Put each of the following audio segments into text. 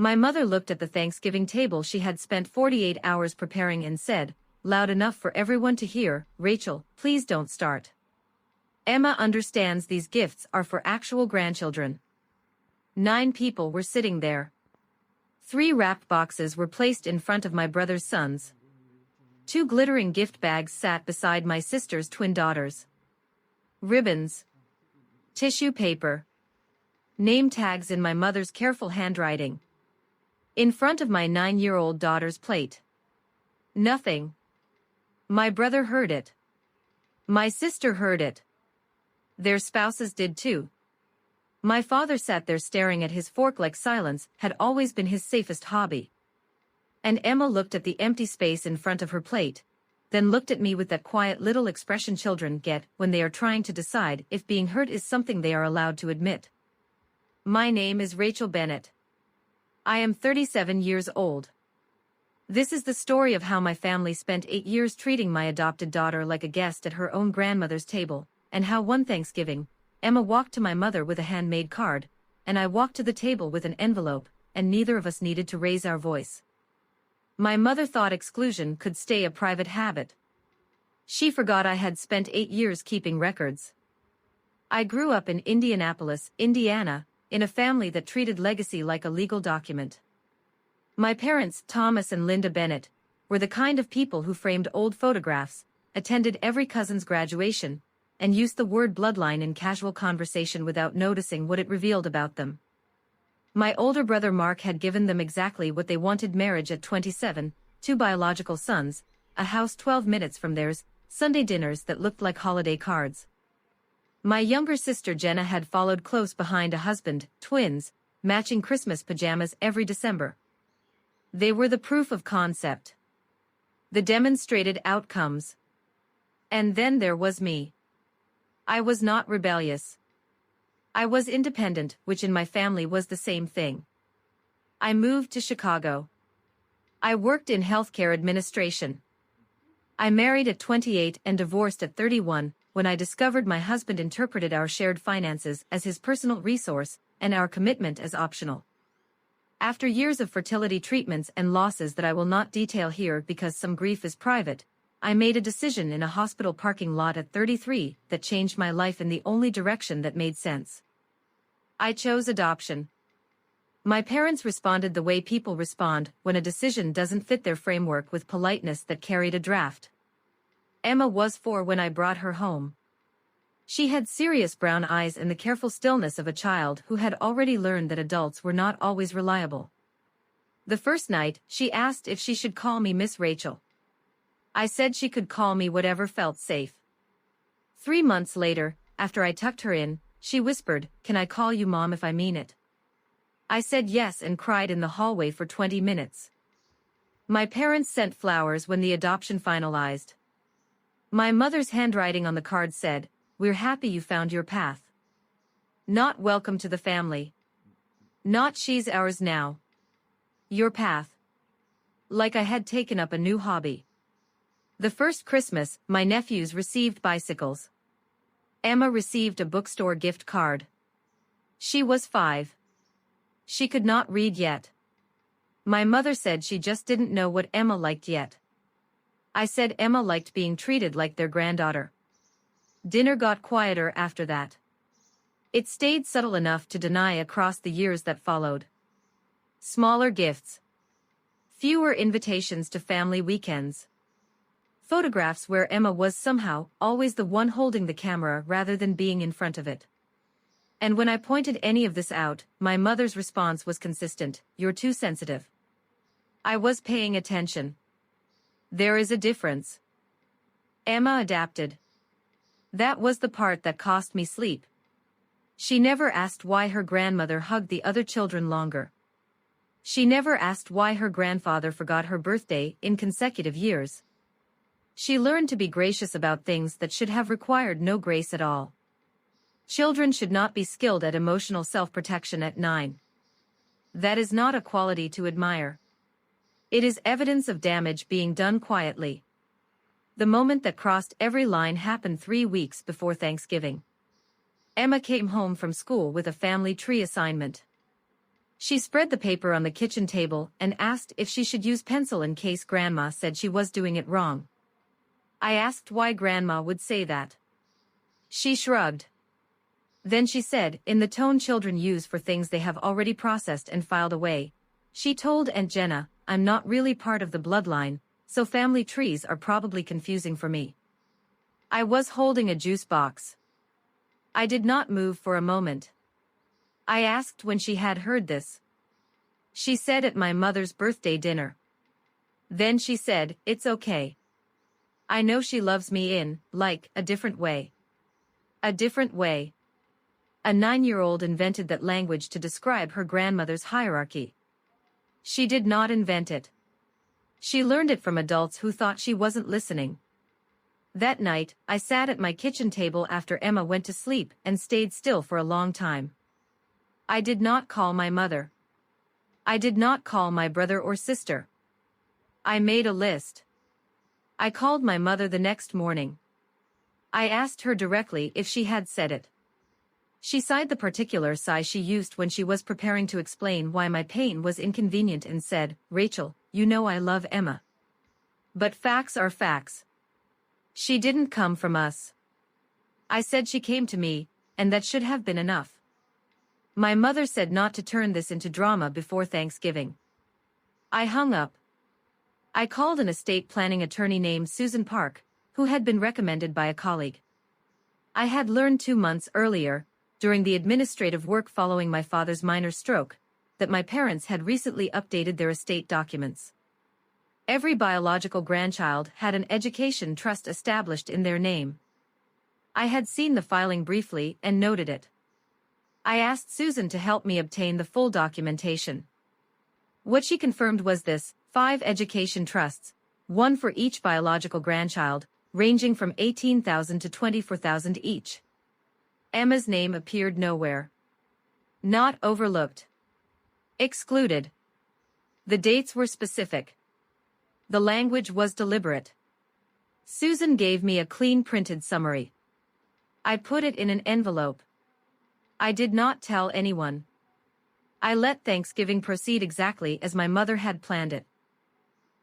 My mother looked at the Thanksgiving table she had spent 48 hours preparing and said, loud enough for everyone to hear, "Rachel, please don't start. Emma understands these gifts are for actual grandchildren." 9 people were sitting there. 3 wrapped boxes were placed in front of my brother's sons. 2 glittering gift bags sat beside my sister's twin daughters. Ribbons. Tissue paper. Name tags in my mother's careful handwriting. In front of my 9-year-old daughter's plate. Nothing. My brother heard it. My sister heard it. Their spouses did too. My father sat there staring at his fork like silence had always been his safest hobby. And Emma looked at the empty space in front of her plate, then looked at me with that quiet little expression children get when they are trying to decide if being hurt is something they are allowed to admit. My name is Rachel Bennett. I am 37 years old. This is the story of how my family spent 8 years treating my adopted daughter like a guest at her own grandmother's table, and how one Thanksgiving, Emma walked to my mother with a handmade card, and I walked to the table with an envelope, and neither of us needed to raise our voice. My mother thought exclusion could stay a private habit. She forgot I had spent 8 years keeping records. I grew up in Indianapolis, Indiana, in a family that treated legacy like a legal document. My parents, Thomas and Linda Bennett, were the kind of people who framed old photographs, attended every cousin's graduation, and used the word bloodline in casual conversation without noticing what it revealed about them. My older brother Mark had given them exactly what they wanted: marriage at 27, 2 biological sons, a house 12 minutes from theirs, Sunday dinners that looked like holiday cards. My younger sister Jenna had followed close behind a husband, twins, matching Christmas pajamas every December. They were the proof of concept. The demonstrated outcomes. And then there was me. I was not rebellious. I was independent, which in my family was the same thing. I moved to Chicago. I worked in healthcare administration. I married at 28 and divorced at 31, when I discovered my husband interpreted our shared finances as his personal resource and our commitment as optional. After years of fertility treatments and losses that I will not detail here because some grief is private, I made a decision in a hospital parking lot at 33 that changed my life in the only direction that made sense. I chose adoption. My parents responded the way people respond when a decision doesn't fit their framework, with politeness that carried a draft. Emma was 4 when I brought her home. She had serious brown eyes and the careful stillness of a child who had already learned that adults were not always reliable. The first night, she asked if she should call me Miss Rachel. I said she could call me whatever felt safe. 3 months later, after I tucked her in, she whispered, "Can I call you Mom if I mean it?" I said yes and cried in the hallway for 20 minutes. My parents sent flowers when the adoption finalized. My mother's handwriting on the card said, "We're happy you found your path." Not "welcome to the family." Not "she's ours now." Your path. Like I had taken up a new hobby. The first Christmas, my nephews received bicycles. Emma received a bookstore gift card. She was 5. She could not read yet. My mother said she just didn't know what Emma liked yet. I said Emma liked being treated like their granddaughter. Dinner got quieter after that. It stayed subtle enough to deny across the years that followed. Smaller gifts. Fewer invitations to family weekends. Photographs where Emma was somehow always the one holding the camera rather than being in front of it. And when I pointed any of this out, my mother's response was consistent: "You're too sensitive." I was paying attention. There is a difference. Emma adapted. That was the part that cost me sleep. She never asked why her grandmother hugged the other children longer. She never asked why her grandfather forgot her birthday in consecutive years. She learned to be gracious about things that should have required no grace at all. Children should not be skilled at emotional self-protection at 9. That is not a quality to admire. It is evidence of damage being done quietly. The moment that crossed every line happened 3 weeks before Thanksgiving. Emma came home from school with a family tree assignment. She spread the paper on the kitchen table and asked if she should use pencil in case Grandma said she was doing it wrong. I asked why Grandma would say that. She shrugged. Then she said, in the tone children use for things they have already processed and filed away, she told Aunt Jenna, I'm not really part of the bloodline, so family trees are probably confusing for me. I was holding a juice box. I did not move for a moment. I asked when she had heard this. She said at my mother's birthday dinner. Then she said, it's okay. I know she loves me in, like, a different way. A different way. A 9-year-old invented that language to describe her grandmother's hierarchy. She did not invent it. She learned it from adults who thought she wasn't listening. That night, I sat at my kitchen table after Emma went to sleep and stayed still for a long time. I did not call my mother. I did not call my brother or sister. I made a list. I called my mother the next morning. I asked her directly if she had said it. She sighed the particular sigh she used when she was preparing to explain why my pain was inconvenient and said, Rachel, you know I love Emma. But facts are facts. She didn't come from us. I said she came to me, and that should have been enough. My mother said not to turn this into drama before Thanksgiving. I hung up. I called an estate planning attorney named Susan Park, who had been recommended by a colleague. I had learned 2 months earlier, during the administrative work following my father's minor stroke, that my parents had recently updated their estate documents. Every biological grandchild had an education trust established in their name. I had seen the filing briefly and noted it. I asked Susan to help me obtain the full documentation. What she confirmed was this: 5 education trusts, 1 for each biological grandchild, ranging from $18,000 to $24,000 each. Emma's name appeared nowhere. Not overlooked. Excluded. The dates were specific. The language was deliberate. Susan gave me a clean printed summary. I put it in an envelope. I did not tell anyone. I let Thanksgiving proceed exactly as my mother had planned it.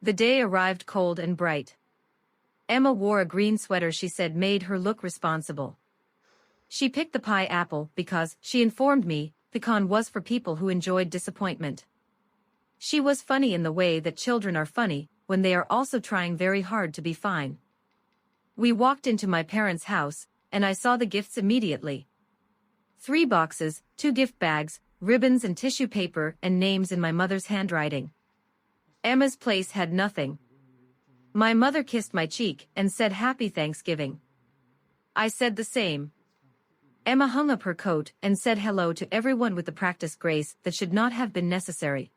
The day arrived cold and bright. Emma wore a green sweater she said made her look responsible. She picked the pie apple because, she informed me, pecan was for people who enjoyed disappointment. She was funny in the way that children are funny, when they are also trying very hard to be fine. We walked into my parents' house, and I saw the gifts immediately. 3 boxes, 2 gift bags, ribbons and tissue paper and names in my mother's handwriting. Emma's place had nothing. My mother kissed my cheek and said Happy Thanksgiving. I said the same. Emma hung up her coat and said hello to everyone with the practiced grace that should not have been necessary.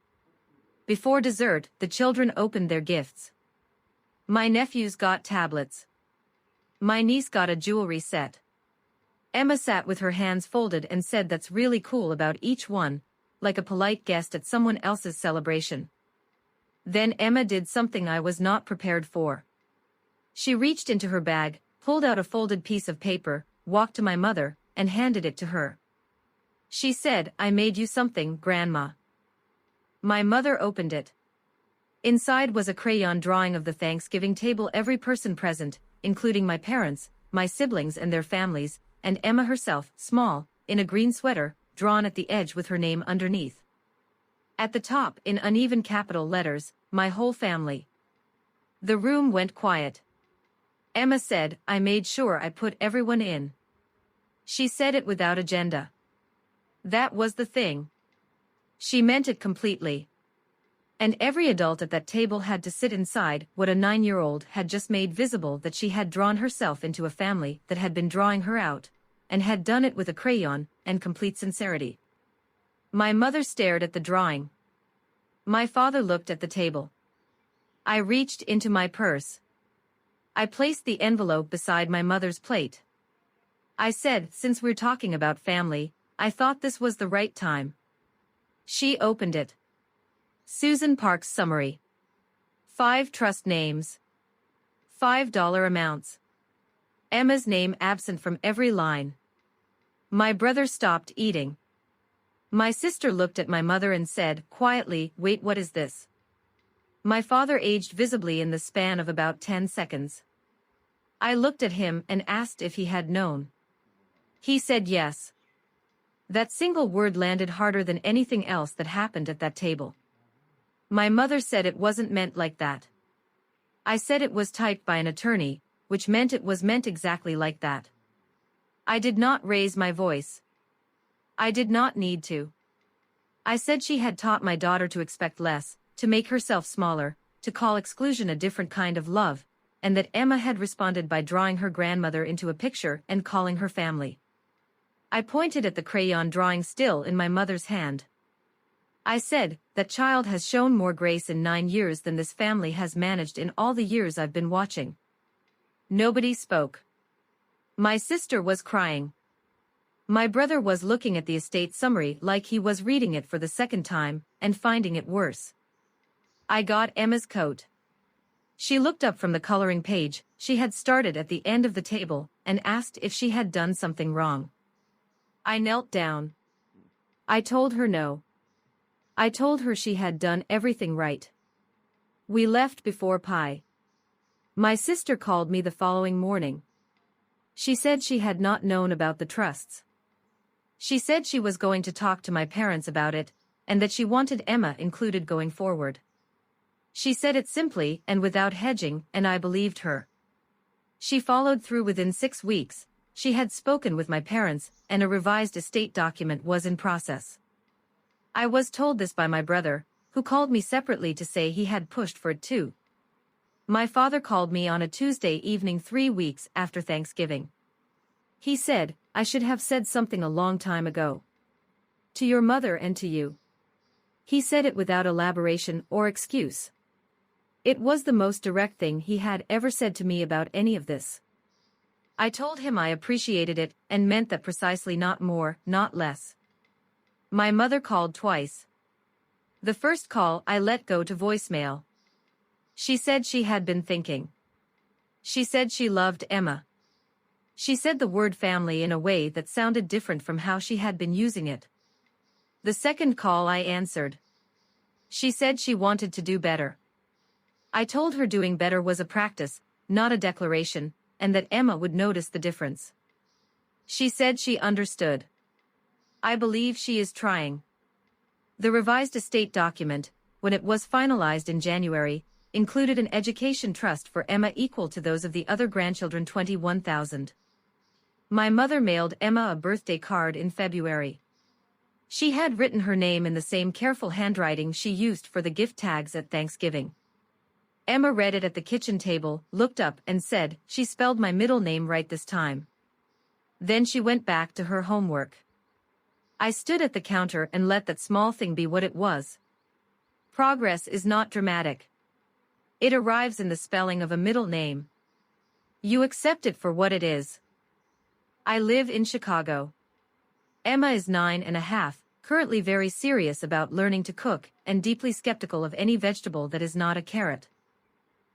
Before dessert, the children opened their gifts. My nephews got tablets. My niece got a jewelry set. Emma sat with her hands folded and said that's really cool about each one, like a polite guest at someone else's celebration. Then Emma did something I was not prepared for. She reached into her bag, pulled out a folded piece of paper, walked to my mother, and handed it to her. She said, I made you something, Grandma. My mother opened it. Inside was a crayon drawing of the Thanksgiving table, every person present, including my parents, my siblings and their families, and Emma herself, small, in a green sweater, drawn at the edge with her name underneath. At the top, in uneven capital letters, my whole family. The room went quiet. Emma said, I made sure I put everyone in. She said it without agenda. That was the thing. She meant it completely. And every adult at that table had to sit inside what a 9-year-old had just made visible, that she had drawn herself into a family that had been drawing her out, and had done it with a crayon and complete sincerity. My mother stared at the drawing. My father looked at the table. I reached into my purse. I placed the envelope beside my mother's plate. I said, since we're talking about family, I thought this was the right time. She opened it. Susan Park's summary. 5 trust names. $5 amounts. Emma's name absent from every line. My brother stopped eating. My sister looked at my mother and said, quietly, "Wait, what is this?" My father aged visibly in the span of about 10 seconds. I looked at him and asked if he had known. He said yes. That single word landed harder than anything else that happened at that table. My mother said it wasn't meant like that. I said it was typed by an attorney, which meant it was meant exactly like that. I did not raise my voice. I did not need to. I said she had taught my daughter to expect less, to make herself smaller, to call exclusion a different kind of love, and that Emma had responded by drawing her grandmother into a picture and calling her family. I pointed at the crayon drawing still in my mother's hand. I said, "That child has shown more grace in 9 years than this family has managed in all the years I've been watching." Nobody spoke. My sister was crying. My brother was looking at the estate summary like he was reading it for the second time, and finding it worse. I got Emma's coat. She looked up from the coloring page she had started at the end of the table, and asked if she had done something wrong. I knelt down. I told her no. I told her she had done everything right. We left before pie. My sister called me the following morning. She said she had not known about the trusts. She said she was going to talk to my parents about it, and that she wanted Emma included going forward. She said it simply and without hedging, and I believed her. She followed through. Within 6 weeks. She had spoken with my parents, and a revised estate document was in process. I was told this by my brother, who called me separately to say he had pushed for it too. My father called me on a Tuesday evening 3 weeks after Thanksgiving. He said, "I should have said something a long time ago. To your mother and to you." He said it without elaboration or excuse. It was the most direct thing he had ever said to me about any of this. I told him I appreciated it and meant that precisely, not more, not less. My mother called twice. The first call I let go to voicemail. She said she had been thinking. She said she loved Emma. She said the word family in a way that sounded different from how she had been using it. The second call I answered. She said she wanted to do better. I told her doing better was a practice, not a declaration, and that Emma would notice the difference. She said she understood. I believe she is trying. The revised estate document, when it was finalized in January, included an education trust for Emma equal to those of the other grandchildren, 21,000. My mother mailed Emma a birthday card in February. She had written her name in the same careful handwriting she used for the gift tags at Thanksgiving. Emma read it at the kitchen table, looked up and said, "She spelled my middle name right this time." Then she went back to her homework. I stood at the counter and let that small thing be what it was. Progress is not dramatic. It arrives in the spelling of a middle name. You accept it for what it is. I live in Chicago. Emma is 9.5, currently very serious about learning to cook and deeply skeptical of any vegetable that is not a carrot.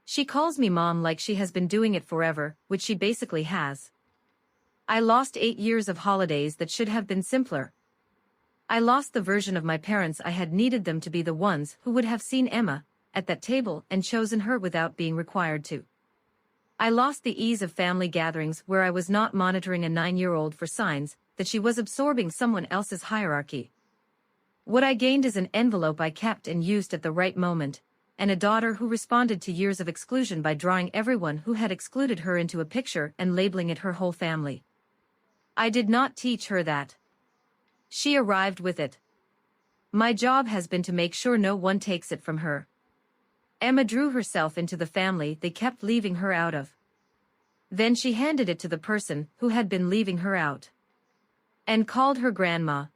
She calls me mom like she has been doing it forever, which she basically has. I lost 8 years of holidays that should have been simpler. I lost the version of my parents I had needed them to be, the ones who would have seen Emma at that table and chosen her without being required to. I lost the ease of family gatherings where I was not monitoring a 9-year-old for signs that she was absorbing someone else's hierarchy. What I gained is an envelope I kept and used at the right moment, and a daughter who responded to years of exclusion by drawing everyone who had excluded her into a picture and labeling it her whole family. I did not teach her that. She arrived with it. My job has been to make sure no one takes it from her. Emma drew herself into the family they kept leaving her out of. Then she handed it to the person who had been leaving her out. And called her grandma.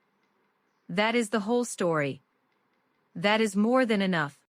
That is the whole story. That is more than enough.